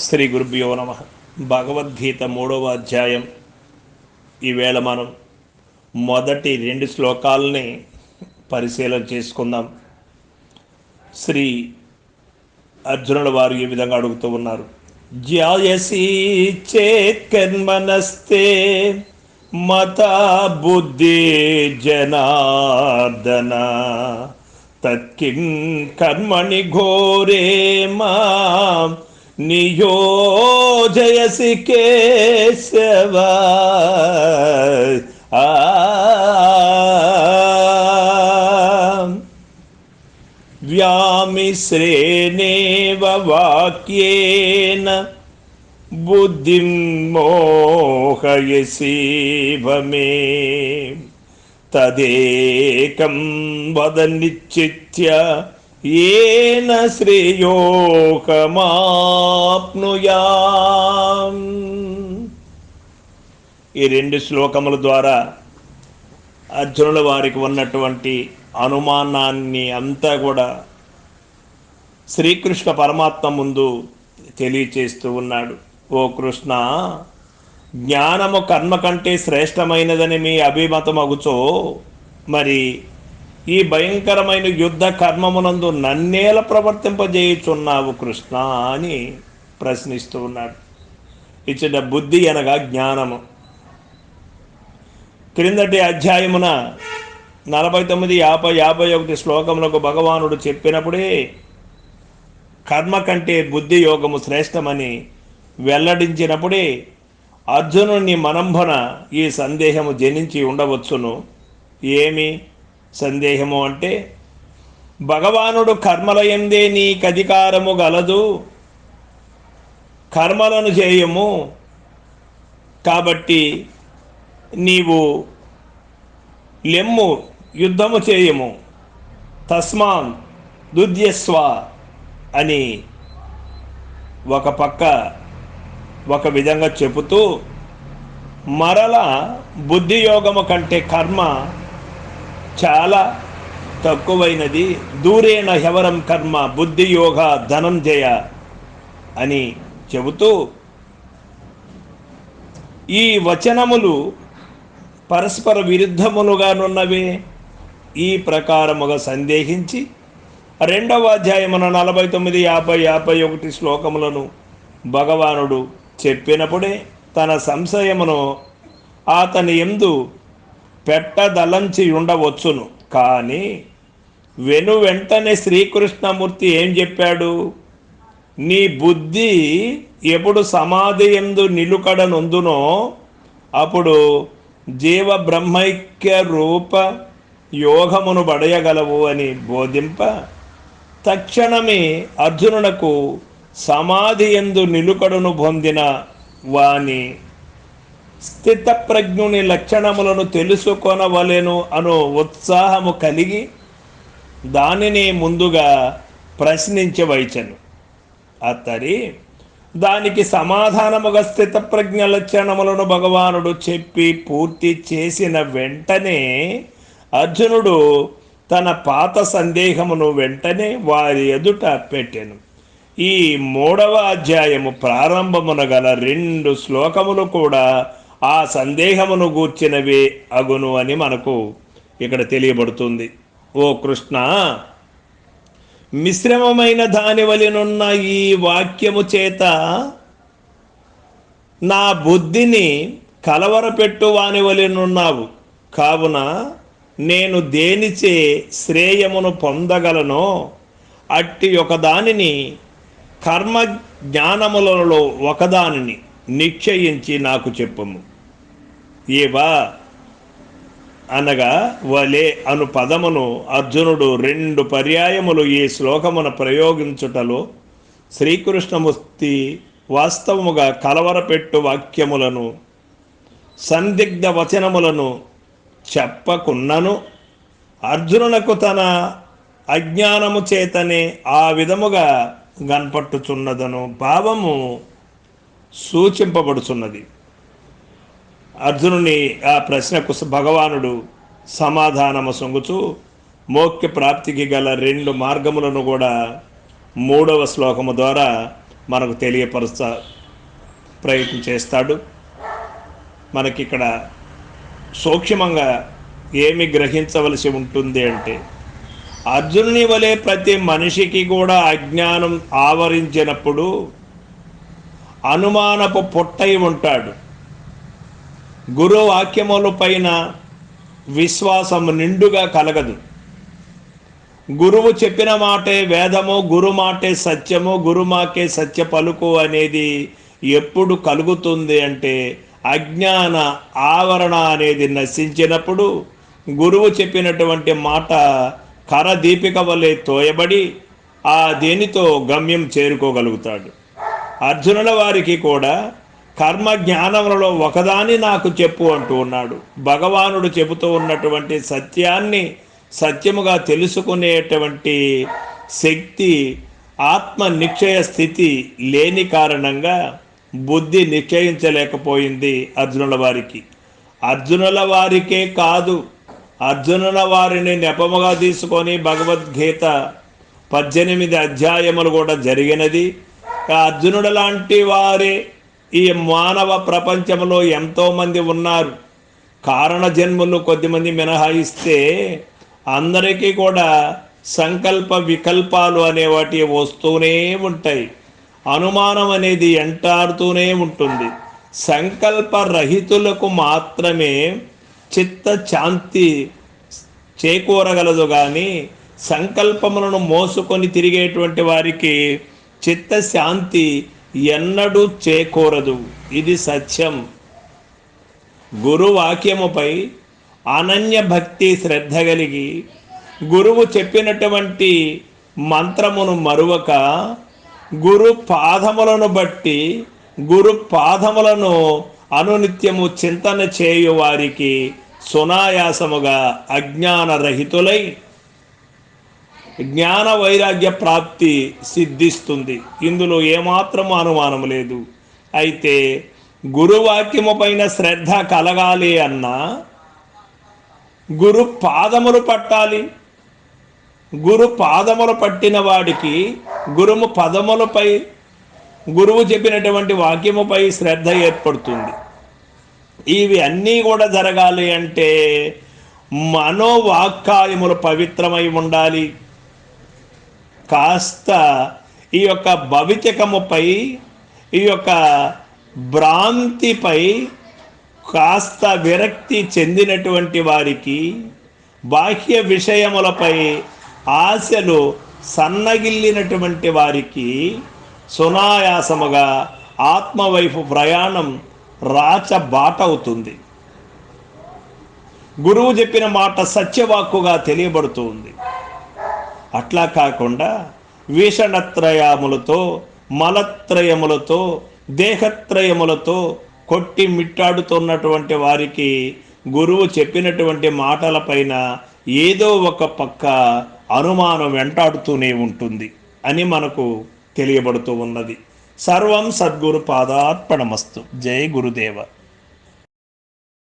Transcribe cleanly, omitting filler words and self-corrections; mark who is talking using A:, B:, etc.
A: శ్రీ గురుభ్యో నమ. భగవద్గీత 3వ అధ్యాయం. ఈవేళ మనం మొదటి 2 శ్లోకాలని పరిశీలన చేసుకుందాం. శ్రీ అర్జునుల వారు ఈ విధంగా అడుగుతూ ఉన్నారు. జ్యాయసి చేత్కర్మనస్తే మతా బుద్ధి జనార్దన తత్కిం కర్మణి ఘోరే మాం నియోజయసి కేశవ. వ్యామిశ్రేణేవ వాక్యేన బుద్ధిం మోహయసీవ మే తదేకం వద నిశ్చిత్య ఏన శ్రేయోహమాప్నుయాం. ఈ 2 శ్లోకముల ద్వారా అర్జునుల వారికి ఉన్నటువంటి అనుమానాన్ని అంతా కూడా శ్రీకృష్ణ పరమాత్మ ముందు తెలియచేస్తూ ఉన్నాడు. ఓ కృష్ణ, జ్ఞానము కర్మ కంటే శ్రేష్టమైనదని మీ అభిమతం అగుచో, మరి ఈ భయంకరమైన యుద్ధ కర్మమునందు నన్నేల ప్రవర్తింపజేయుచున్నావు కృష్ణ అని ప్రశ్నిస్తూ ఉన్నాడు. ఇచ్చిన బుద్ధి అనగా జ్ఞానము. క్రిందటి అధ్యాయమున 49, 50, 51 శ్లోకములకు భగవానుడు చెప్పినప్పుడే కర్మ కంటే బుద్ధి యోగము శ్రేష్టమని వెల్లడించినప్పుడే అర్జునుని మనంభన ఈ సందేహము జనించి ఉండవచ్చును. ఏమి సందేహము అంటే, భగవానుడు కర్మల యందే నీకధికారము గలదు, కర్మలను చేయము, కాబట్టి నీవు లెమ్ము, యుద్ధము చేయము, తస్మాన్ దుద్యస్వ అని ఒక పక్క ఒక విధంగా చెబుతూ, మరల బుద్ధియోగము కంటే కర్మ చాలా తక్కువైనది, దూరేణ హ్యవరం కర్మ బుద్ధియోగ ధనంజయ అని చెబుతూ, ఈ వచనములు పరస్పర విరుద్ధములుగానున్నవే. ఈ ప్రకారముగా సందేహించి 2వ అధ్యాయమున 49, 50, 51 శ్లోకములను భగవానుడు చెప్పినప్పుడే తన సంశయమును అతని యందు పెట్టదలంచి ఉండవచ్చును. కానీ వెంటనే శ్రీకృష్ణమూర్తి ఏం చెప్పాడు? నీ బుద్ధి ఎప్పుడు సమాధి యందు నిలుకడనొందునో అప్పుడు జీవ బ్రహ్మైక్య రూప యోగమును బడయగలవు అని బోధింప, తక్షణమే అర్జునునకు సమాధి యందు నిలుకడను పొందిన వాని స్థితప్రజ్ఞుని లక్షణములను తెలుసుకొనవలెను అను ఉత్సాహము కలిగి దానిని ముందుగా ప్రశ్నించవైచను. అతడి దానికి సమాధానముగా స్థితప్రజ్ఞ లక్షణములను భగవానుడు చెప్పి పూర్తి చేసిన వెంటనే అర్జునుడు తన పాత సందేహమును వెంటనే వారి ఎదుట పెట్టెను. ఈ 3వ అధ్యాయము ప్రారంభమున గల 2 శ్లోకములు కూడా ఆ సందేహమును గూర్చినవే అగును అని మనకు ఇక్కడ తెలియబడుతుంది. ఓ కృష్ణ, మిశ్రమమైన దాని వలెనున్న ఈ వాక్యము చేత నా బుద్ధిని కలవరపెట్టు వాని వలెనున్నావు. కావున నేను దేనిచే శ్రేయమును పొందగలనో అట్టి ఒకదానిని, కర్మ జ్ఞానములలో ఒకదానిని నిశ్చయించి నాకు చెప్పుము. ఏవా అనగా వలే అను పదమును అర్జునుడు 2 పర్యాయములు ఈ శ్లోకమున ప్రయోగించుటలో శ్రీకృష్ణమూర్తి వాస్తవముగా కలవరపెట్టు వాక్యములను, సందిగ్ధ వచనములను చెప్పకున్నను అర్జునునకు తన అజ్ఞానము చేతనే ఆ విధముగా కనపట్టుచున్నదను భావము సూచింపబడుచున్నది. అర్జునుని ఆ ప్రశ్నకు భగవానుడు సమాధానము సొంగుచు మోక్ష ప్రాప్తికి గల 2 మార్గములను కూడా 3వ శ్లోకము ద్వారా మనకు తెలియపరుస్తా ప్రయత్నం చేస్తాడు. మనకిక్కడ సూక్ష్మంగా ఏమి గ్రహించవలసి ఉంటుంది అంటే, అర్జునుని వలె ప్రతి మనిషికి కూడా అజ్ఞానం ఆవరించినప్పుడు అనుమానపు పుట్టై ఉంటాడు. గురు వాక్యముల పైన విశ్వాసము నిండుగా కలగదు. గురువు చెప్పిన మాటే వేదము, గురు మాటే సత్యము, గురు మాకే సత్య పలుకు అనేది ఎప్పుడు కలుగుతుంది అంటే, అజ్ఞాన ఆవరణ అనేది నశించినప్పుడు గురువు చెప్పినటువంటి మాట కరదీపిక వలె తోయబడి ఆ దేనితో గమ్యం చేరుకోగలుగుతాడు. అర్జునుల వారికి కూడా కర్మ జ్ఞానములలో ఒకదాన్ని నాకు చెప్పు అంటూ ఉన్నాడు. భగవానుడు చెబుతూ ఉన్నటువంటి సత్యాన్ని సత్యముగా తెలుసుకునేటువంటి శక్తి, ఆత్మ నిశ్చయ స్థితి లేని కారణంగా బుద్ధి నిశ్చయించలేకపోయింది అర్జునుల వారికి. అర్జునుల వారికే కాదు, అర్జునుల వారిని నెపముగా తీసుకొని భగవద్గీత 18 అధ్యాయములు కూడా జరిగినది. అర్జునుడు లాంటి వారే ఈ మానవ ప్రపంచంలో ఎంతోమంది ఉన్నారు. కారణ జన్ములు కొద్దిమంది మినహాయిస్తే అందరికీ కూడా సంకల్ప వికల్పాలు అనేవాటి వస్తూనే ఉంటాయి. అనుమానం అనేది ఎంటాడుతూనే ఉంటుంది. సంకల్ప రహితులకు మాత్రమే చిత్త శాంతి చేకూరగలదు, కానీ సంకల్పములను మోసుకొని తిరిగేటువంటి వారికి చిత్తశాంతి ఎన్నడూ చేకూరదు. ఇది సత్యం. గురువాక్యముపై అనన్య భక్తి శ్రద్ధ కలిగి గురువు చెప్పినటువంటి మంత్రమును మరువక గురు పాదములను బట్టి గురు పాదములను అనునిత్యము చింతన చేయు వారికి సునాయాసముగా అజ్ఞాన రహితులై జ్ఞాన వైరాగ్య ప్రాప్తి సిద్ధిస్తుంది. ఇందులో ఏమాత్రం అనుమానం లేదు. అయితే గురువాక్యము పైన శ్రద్ధ కలగాలి అన్నా గురు పాదములు పట్టాలి. గురు పాదములు పట్టిన వాడికి గురుము పదములపై, గురువు చెప్పినటువంటి వాక్యముపై శ్రద్ధ ఏర్పడుతుంది. ఇవి అన్నీ కూడా జరగాలి అంటే మనోవాక్కాయములు పవిత్రమై ఉండాలి. కాస్త ఈ యొక్క భవిచకముపై, ఈ యొక్క భ్రాంతిపై కాస్త విరక్తి చెందినటువంటి వారికి, బాహ్య విషయములపై ఆశలు సన్నగిల్లినటువంటి వారికి సునాయాసముగా ఆత్మవైపు ప్రయాణం రాచబాట అవుతుంది. గురువు చెప్పిన మాట సత్యవాక్కుగా తెలియబడుతుంది. అట్లా కాకుండా వీషణత్రయములతో, మలత్రయములతో, దేహత్రయములతో కొట్టి మిట్టాడుతున్నటువంటి వారికి గురువు చెప్పినటువంటి మాటలపైన ఏదో ఒక పక్క అనుమానం వెంటాడుతూనే ఉంటుంది అని మనకు తెలియబడుతూ ఉన్నది. సర్వం సద్గురు పాదార్పణమస్తు. జై గురుదేవ.